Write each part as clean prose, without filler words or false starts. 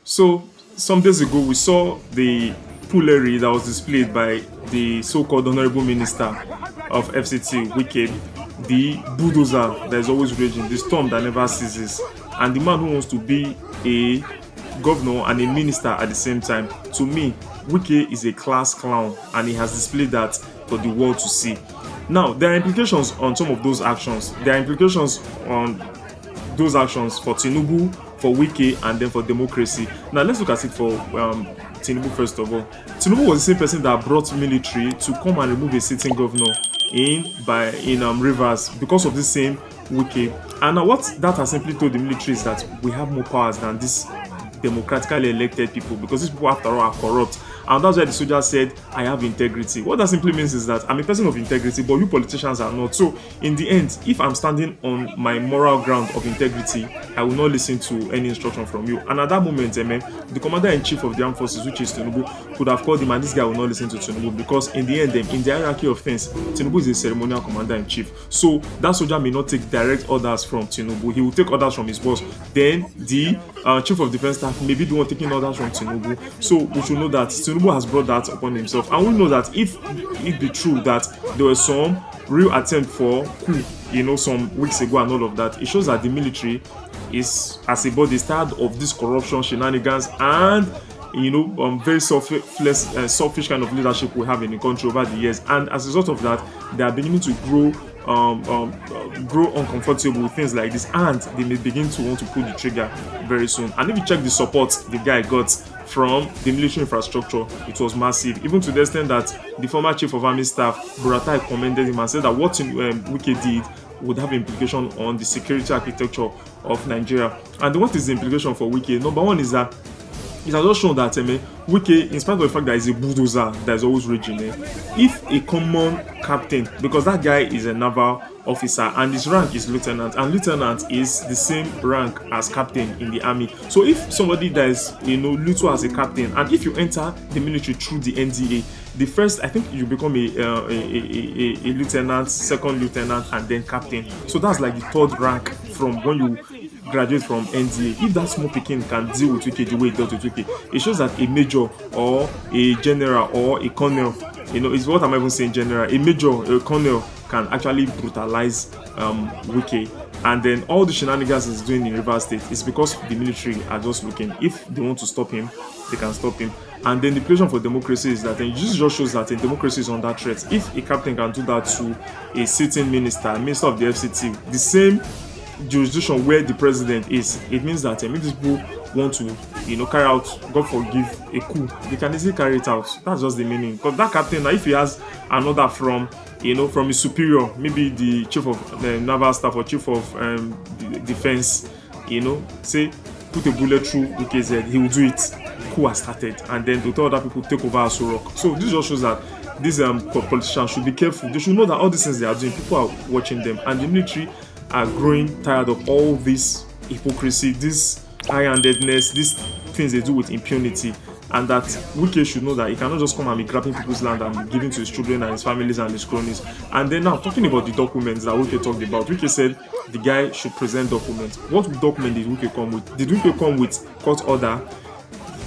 So, some days ago, we saw the foolery that was displayed by the so called Honorable Minister of FCT, Wike, the bulldozer that is always raging, the storm that never ceases, and the man who wants to be a governor and a minister at the same time. To me, Wike is a class clown, and he has displayed that for the world to see. Now, there are implications on some of those actions. There are implications on those actions for Tinubu, for Wike, and then for democracy. Now let's look at it for Tinubu first of all. Tinubu was the same person that brought military to come and remove a sitting governor in Rivers because of the same Wike. And now what that has simply told the military is that we have more powers than these democratically elected people, because these people after all are corrupt. And that's why the soldier said, I have integrity. What that simply means is that I'm a person of integrity, but you politicians are not. So, in the end, if I'm standing on my moral ground of integrity, I will not listen to any instruction from you. And at that moment, the commander in chief of the armed forces, which is Tinubu, could have called him, and this guy will not listen to Tinubu, because in the end, in the hierarchy of things, Tinubu is a ceremonial commander in chief. So, that soldier may not take direct orders from Tinubu. He will take orders from his boss. Then, the chief of defense staff may be the one taking orders from Tinubu. So, we should know that Tinubu has brought that upon himself, and we know that if it be true that there was some real attempt for coup, some weeks ago and all of that, it shows that the military is, as a body, tired of this corruption shenanigans and very selfish kind of leadership we have in the country over the years, and as a result of that, they are beginning to grow uncomfortable with things like this, and they may begin to want to pull the trigger very soon. And if you check the support the guy got from the military infrastructure, it was massive, even to the extent that the former chief of army staff, Buratai, commended him and said that what Wike did would have implication on the security architecture of Nigeria. And what is the implication for Wike? Number one is that it has just shown that Wike, in spite of the fact that he's a bulldozer that is always raging, if a common captain, because that guy is a naval officer and his rank is lieutenant, and lieutenant is the same rank as captain in the army. So if somebody that is little as a captain, and if you enter the military through the NDA, the first, I think you become a lieutenant, second lieutenant, and then captain. So that's like the third rank from when you graduate from NDA. If that small pikin can deal with Wike the way it does with Wike, it shows that a major or a general or a colonel, is what I'm even saying, general, a major, a colonel can actually brutalize Wike. And then all the shenanigans he's doing in Rivers State is because the military are just looking. If they want to stop him, they can stop him. And then the implication for democracy is that this just shows that democracy is under threat. If a captain can do that to a sitting minister of the FCT, the same jurisdiction where the president is, it means that if these people want to carry out, God forgive, a coup, they can easily carry it out. That's just the meaning. Because that captain, now if he has an order from from his superior, maybe the chief of the naval staff or chief of the defense, say put a bullet through Wike's head, he will do it. Coup has started, and then to tell other people take over Aso Rock. So this just shows that these politicians should be careful. They should know that all these things they are doing, people are watching them, and the military are growing tired of all this hypocrisy, this high-handedness, these things they do with impunity, and that Wike should know that he cannot just come and be grabbing people's land and giving to his children and his families and his cronies. And then now, talking about the documents that Wike talked about, Wike said the guy should present documents. What document did Wike come with? Did Wike come with court order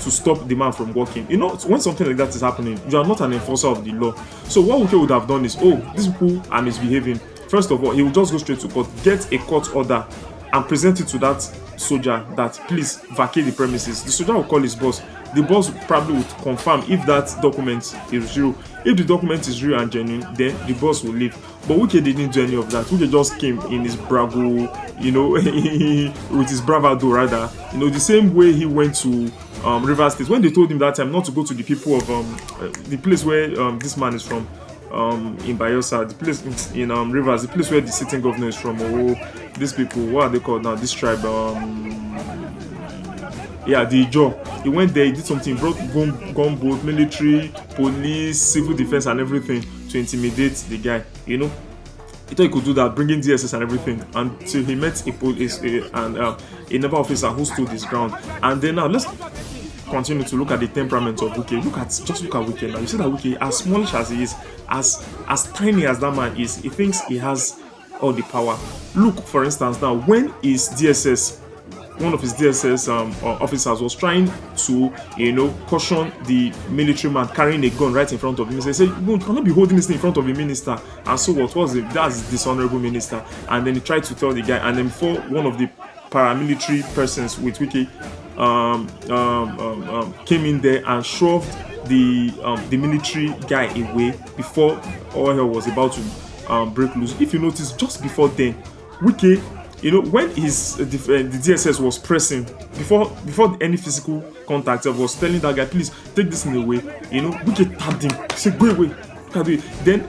to stop the man from working? When something like that is happening, you are not an enforcer of the law. So what Wike would have done is, these people are misbehaving. First of all, he will just go straight to court, get a court order, and present it to that soldier that please vacate the premises. The soldier will call his boss. The boss probably would confirm if that document is real. If the document is real and genuine, then the boss will leave. But Wike didn't do any of that. Wike just came in his bravo, with his bravado rather. The same way he went to Rivers State when they told him that time not to go to the people of the place where this man is from. In Bayelsa, the place in Rivers, the place where the sitting governor is from. These people, what are they called now? This tribe, the Ijaw. He went there, he did something, brought gunboat, military, police, civil defense, and everything to intimidate the guy. He thought he could do that, bringing DSS and everything, until he met a police and a naval officer who stood his ground. And then now let's continue to look at the temperament of Wike. Look at Wike now. You see that Wike, as smallish as he is, as tiny as that man is, he thinks he has all the power. Look, for instance, now when is DSS one of his DSS officers was trying to, caution the military man carrying a gun right in front of him. So he said, "You cannot be holding this thing in front of a minister." And so what was it? That's dishonorable minister. And then he tried to tell the guy, and then before one of the paramilitary persons with Wike came in there and shoved the military guy away before all hell was about to break loose. If you notice, just before then, Wike, when the DSS was pressing before any physical contact, was telling that guy, "Please take this thing away." Wike tapped him. He said, "Go away." Then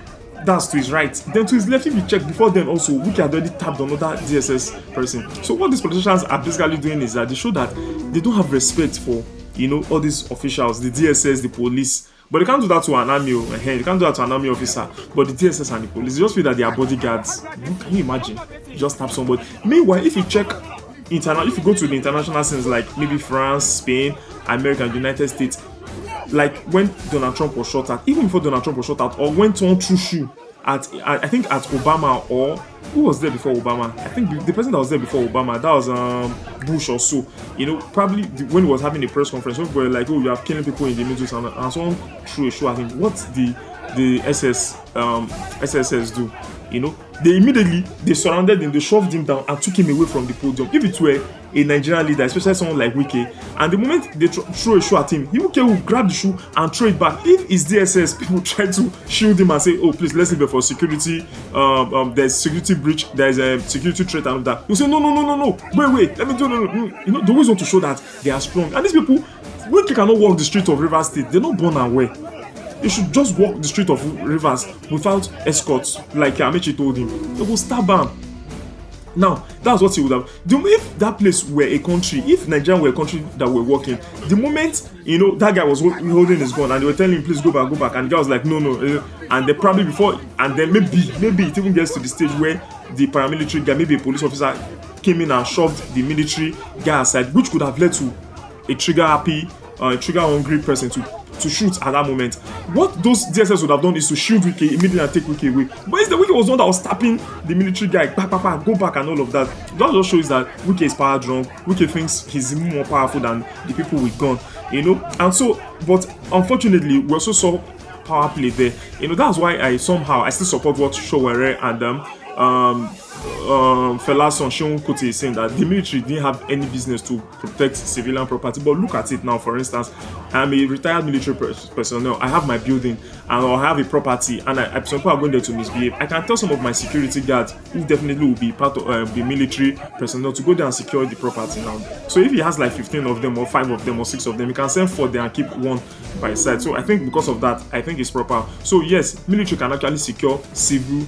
that's to his right. Then to his left, if you check before then, also Wike had already tapped another DSS person. So what these politicians are basically doing is that they show that they don't have respect for all these officials, the DSS, the police. But they can't do that to an army. They can't do that to an army officer. But the DSS and the police, they just feel that they are bodyguards. Can you imagine? You just tap somebody. Meanwhile, if you check if you go to the international scenes like maybe France, Spain, America, and the United States, like when Donald Trump was shot at, even before Donald Trump was shot at, or went on through shoe at I think at Obama, or who was there before Obama? I think the person that was there before Obama, that was Bush or so. Probably when he was having a press conference, people were like, "Oh, you are killing people in the Middle East," and someone threw a shoe at him. What the SSS do? They surrounded him, they shoved him down and took him away from the podium. If it were a Nigerian leader, especially someone like Wike, and the moment they throw a shoe at him, Wike will grab the shoe and throw it back. If it's DSS, people try to shield him and say, "Oh, please, let's leave it for security. There's security breach, there's a security threat and all that." You say, "No, wait, let me do no." They always want to show that they are strong. And these people, Wike cannot walk the street of Rivers State. They're not born away. They should just walk the street of Rivers without escorts, like Amechi told him. They will stab him. Now, that's what he would have. If that place were a country, if Nigeria were a country that were working, the moment, that guy was holding his gun and they were telling him, "Please go back," and the guy was like, no. And they probably and then maybe it even gets to the stage where the paramilitary guy, maybe a police officer, came in and shoved the military guy aside, which could have led to a trigger-hungry person to shoot at that moment. What those DSS would have done is to shield Wike immediately and take Wike away. But instead, Wike was the one that was tapping the military guy, go back, and all of that. That just shows that Wike is power drunk. Wike thinks he's even more powerful than the people with gun, And so, but unfortunately, we also saw power play there. That's why I still support what Showere and Fela's son Seun Kuti is saying, that the military didn't have any business to protect civilian property. But look at it now. For instance, I'm a retired military personnel. I have my building and I have a property, and some people are going there to misbehave. I can tell some of my security guards, who definitely will be part of the military personnel, to go there and secure the property now. So if he has like 15 of them, or 5 of them, or 6 of them, he can send 4 there and keep 1 by his side. So I think because of that, I think it's proper. So yes, military can actually secure civil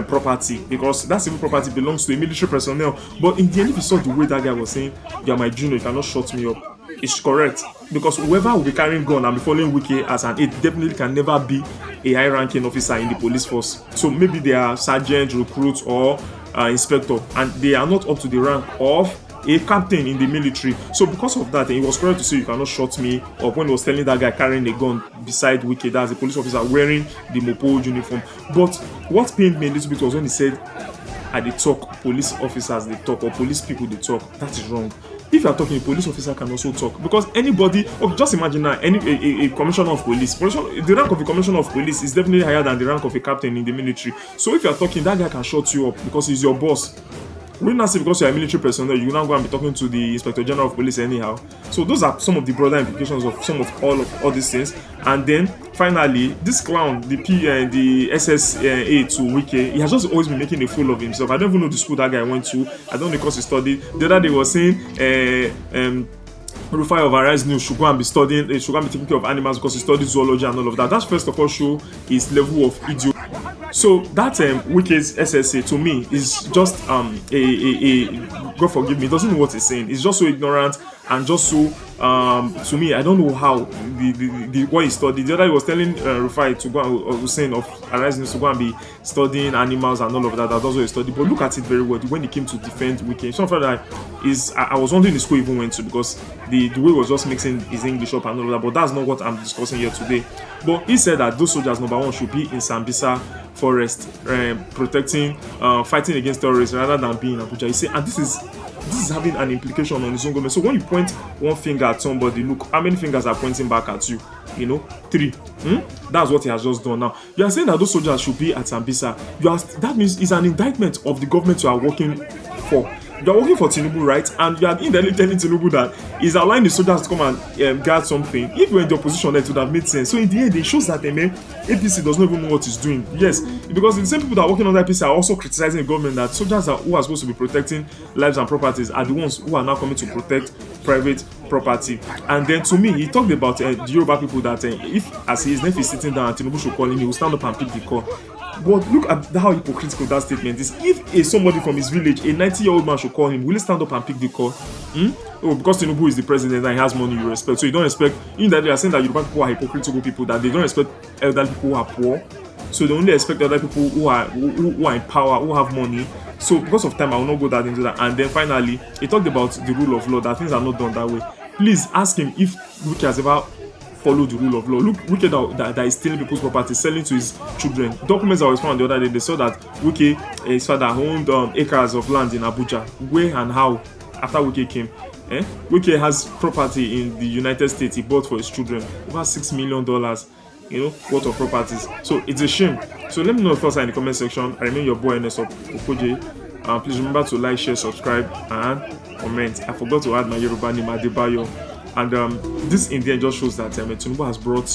property, because that civil property belongs to a military personnel. But in the end, if you saw the way that guy was saying, "You are my junior, you cannot shut me up," it's correct, because whoever will be carrying gun and be following Wike as an aide definitely can never be a high-ranking officer in the police force. So maybe they are sergeant, recruit, or inspector, and they are not up to the rank of a captain in the military. So because of that, it was correct to say, "You cannot shut me up," when he was telling that guy carrying a gun beside Wike, that's a police officer wearing the Mopo uniform. But what pained me a little bit was when he said, "At the talk, police officers they talk, or police people they talk." That is wrong. If you are talking, a police officer can also talk, because anybody, just imagine now, a commissioner of police, the rank of a commissioner of police is definitely higher than the rank of a captain in the military. So if you are talking, that guy can shut you up because he's your boss. We not say because you're a military personnel, you now go and be talking to the Inspector General of Police anyhow. So those are some of the broader implications of some of all these things. And then finally, this clown, the SSA to Wike, he has just always been making a fool of himself. I don't even know the school that guy went to. I don't know the course he studied. The other day was saying Rufai of Arise News should go and be studying, should go and be taking care of animals because he studied zoology and all of that. That's first of all show his level of idiot. So that Wike's SSA to me is just God forgive me, he doesn't know what he's saying. He's just so ignorant and just so to me, I don't know how the what he studied. The other he was telling Rufai to go and Hussein of Arise News to go and be studying animals and all of that. That's what he studied. But look at it very well when he came to defend Wike. Some of that is I was wondering the school he even went to, because the way he was just mixing his English up and all of that. But that's not what I'm discussing here today. But he said that those soldiers, number one, should be in Sambisa forest, protecting, fighting against terrorists rather than being in Abuja. He said, and this is this is having an implication on his own government. So when you point one finger at somebody, look how many fingers are pointing back at you. 3. That's what he has just done. Now you are saying that those soldiers should be at Sambisa. That means it's an indictment of the government you are working for. You are working for Tinubu, right? And you are indirectly telling Tinubu that he's allowing the soldiers to come and guard something. If you were in the opposition, it would have made sense. So in the end, it shows that APC does not even know what it's doing. Yes, because the same people that are working on the APC are also criticizing the government that soldiers who are supposed to be protecting lives and properties are the ones who are now coming to protect private property. And then to me, he talked about the Yoruba people that if, as his nephew is sitting down and Tinubu should call him, he will stand up and pick the call. But look at how hypocritical that statement is. If somebody from his village, a 90-year-old man should call him, will he stand up and pick the call? Oh, because Tinubu is the president and he has money, you respect. So you don't respect, in that they are saying that Yoruba people are hypocritical people, that they don't respect elderly people who are poor. So they only expect elderly people who are in power, who have money. So because of time, I will not go that into that. And then finally, he talked about the rule of law, that things are not done that way. Please ask him if Wike has ever follow the rule of law. Look, Wike that is stealing people's property, selling to his children. Documents that was found the other day, they saw that Wike, his father, owned acres of land in Abuja. Where and how? After Wike came. Wike has property in the United States he bought for his children. Over $6 million, worth of properties. So it's a shame. So let me know your thoughts in the comment section. I remain your boy Nyesom Wike. Please remember to like, share, subscribe, and comment. I forgot to add my Yoruba name, Adebayo. And this in the end just shows that Tinubu has brought,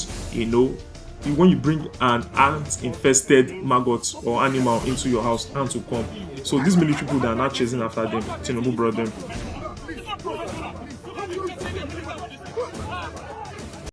when you bring an ant-infested maggot or animal into your house, ants will come. So these military people that are not chasing after them, Tinubu brought them.